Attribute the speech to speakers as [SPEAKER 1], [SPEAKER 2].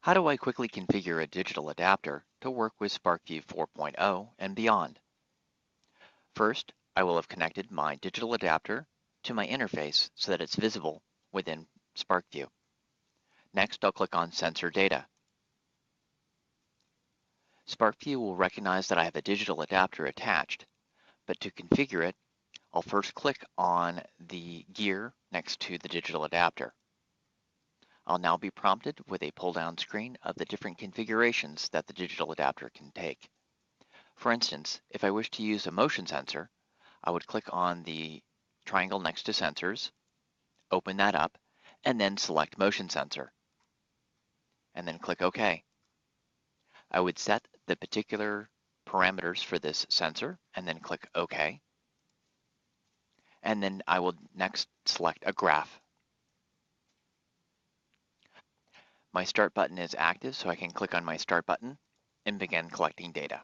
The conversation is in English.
[SPEAKER 1] How do I quickly configure a digital adapter to work with SparkView 4.0 and beyond? First, I will have connected my digital adapter to my interface so that it's visible within SparkView. Next, I'll click on Sensor Data. SparkView will recognize that I have a digital adapter attached, but to configure it, I'll first click on the gear next to the digital adapter. I'll now be prompted with a pull-down screen of the different configurations that the digital adapter can take. For instance, if I wish to use a motion sensor, I would click on the triangle next to Sensors, open that up, and then select Motion Sensor, and then click OK. I would set the particular parameters for this sensor, and then click OK. And then I will next select a graph. My Start button is active, so I can click on my Start button and begin collecting data.